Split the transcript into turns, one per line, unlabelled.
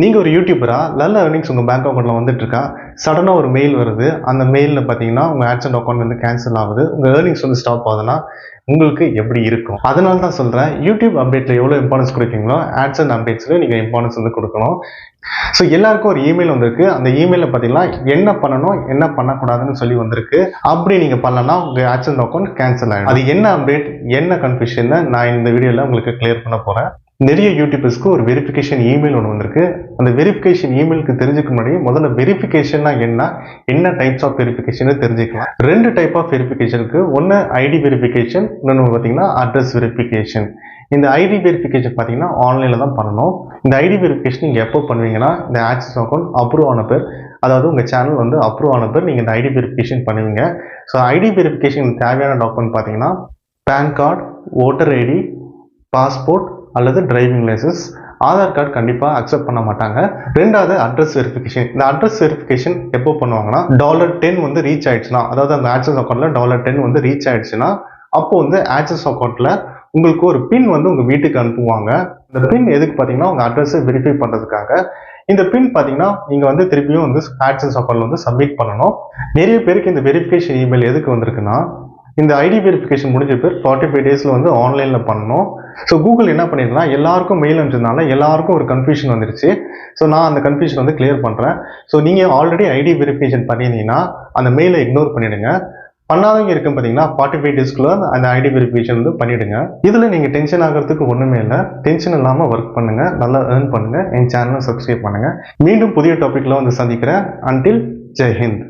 நீங்கள் ஒரு யூடியூபராக நல்ல earnings உங்கள் பேங்க் அக்கௌண்ட்டில் வந்துட்டு இருக்கா, சடனாக ஒரு மெயில் வருது. அந்த மெயிலில் பார்த்தீங்கன்னா உங்கள் ஆட்சன்ஸ் அக்கௌண்ட் வந்து கேன்சல் ஆகுது, உங்கள் earnings வந்து ஸ்டாப் ஆகுதுன்னா உங்களுக்கு எப்படி இருக்கும்? அதனால தான் சொல்கிறேன், யூடியூப் அப்டேட்டில் எவ்வளோ இம்பார்ட்டன்ஸ் கொடுக்கீங்களோ ஆட்சன்ஸ் அப்டேட்ஸில் நீங்கள் இம்பார்ட்டன்ஸ் வந்து கொடுக்கணும். ஸோ எல்லாருக்கும் ஒரு இமெயில் வந்திருக்கு. அந்த இமெயிலில் பார்த்தீங்கன்னா என்ன பண்ணணும் என்ன பண்ணக்கூடாதுன்னு சொல்லி வந்திருக்கு. அப்படி நீங்கள் பண்ணலன்னா உங்கள் ஆட்சன்ஸ் அக்கௌண்ட் கேன்சல் ஆகிடும். அது என்ன அப்டேட் என்ன கன்ஃபியூஷன் நான் இந்த வீடியோவில் உங்களுக்கு கிளியர் பண்ண போகிறேன். நிறைய யூடியூபர்ஸ்க்கு ஒரு வெரிஃபிகேஷன் இமெயில் ஒன்று வந்திருக்கு. அந்த வெரிஃபிகேஷன் இமெயிலுக்கு தெரிஞ்சுக்க முன்னாடி முதல்ல வெரிஃபிகேஷன்னா என்ன டைப்ஸ் ஆஃப் வெரிஃபிகேஷன் தெரிஞ்சுக்கலாம். 2 டைப் ஆஃப் வெரிஃபிகேஷனுக்கு, ஒன்று ஐடி வெரிஃபிகேஷன், இன்னொன்று பார்த்தீங்கன்னா அட்ரஸ் வெரிஃபிகேஷன். இந்த ஐடி வெரிஃபிகேஷன் பார்த்தீங்கன்னா ஆன்லைனில் தான் பண்ணணும். இந்த ஐடி வெரிஃபிகேஷன் நீங்கள் எப்போ பண்ணுவீங்கன்னா, இந்த ஆக்சஸ் அக்கௌண்ட் அப்ரூவ் ஆன பேர், அதாவது உங்கள் சேனல் வந்து அப்ரூவ் ஆன பேர் நீங்கள் இந்த ஐடி வெரிஃபிகேஷன் பண்ணுவீங்க. ஸோ ஐடி வெரிஃபிகேஷன் தேவையான டாக்குமெண்ட் பார்த்தீங்கன்னா PAN card, voter ID, passport அல்லது டிரைவிங் லைசன்ஸ். ஆதார் கார்டு கண்டிப்பாக அக்செப்ட் பண்ண மாட்டாங்க. ரெண்டாவது அட்ரஸ் வெரிஃபிகேஷன். இந்த அட்ரஸ் வெரிஃபிகேஷன் எப்போ பண்ணுவாங்கன்னா, $10 வந்து ரீச் ஆயிடுச்சுன்னா, அதாவது அந்த ஆக்சஸ் அக்கௌண்ட்டில் $10 வந்து ரீச் ஆயிடுச்சுன்னா, அப்போ வந்து ஆக்சஸ் அக்கௌண்ட்டில் உங்களுக்கு ஒரு பின் வந்து உங்கள் வீட்டுக்கு அனுப்புவாங்க. இந்த பின் எதுக்கு பார்த்தீங்கன்னா உங்கள் அட்ரஸை வெரிஃபை பண்ணுறதுக்காக. இந்த பின் பார்த்தீங்கன்னா நீங்கள் வந்து திருப்பியும் வந்து ஆக்சஸ் அக்கௌண்ட்டில் வந்து சப்மிட் பண்ணணும். நிறைய பேருக்கு இந்த வெரிஃபிகேஷன் இமெயில் எதுக்கு வந்திருக்குன்னா, இந்த ஐடி வெரிஃபிகேஷன் முடிஞ்ச பேர் 45 டேஸில் வந்து ஆன்லைனில் பண்ணணும். ஸோ கூகுள் என்ன பண்ணிருக்குன்னா, எல்லாருக்கும் மெயில் அனுப்பிச்சதுனால எல்லாருக்கும் ஒரு கன்ஃபியூஷன் வந்துருச்சு. ஸோ நான் அந்த கன்ஃபியூஷன் வந்து கிளியர் பண்ணுறேன். ஸோ நீங்கள் ஆல்ரெடி ஐடி வெரிஃபிகேஷன் பண்ணியிருந்தீங்கன்னா அந்த மெயிலை இக்னோர் பண்ணிவிடுங்க. பண்ணாதவங்க இருக்கும் பார்த்தீங்கன்னா 45 டேஸ்க்குள்ள அந்த ஐடி வெரிஃபிகேஷன் வந்து பண்ணிவிடுங்க. இதில் நீங்கள் டென்ஷன் ஆகிறதுக்கு ஒன்றுமே இல்லை. டென்ஷன் இல்லாமல் ஒர்க் பண்ணுங்கள், நல்லா ஏர்ன் பண்ணுங்கள், என் சேனலை சப்ஸ்கிரைப் பண்ணுங்கள். மீண்டும் புதிய டாப்பிக்கில் வந்து சந்திக்கிறேன். அன்டில் ஜெய் ஹிந்த்.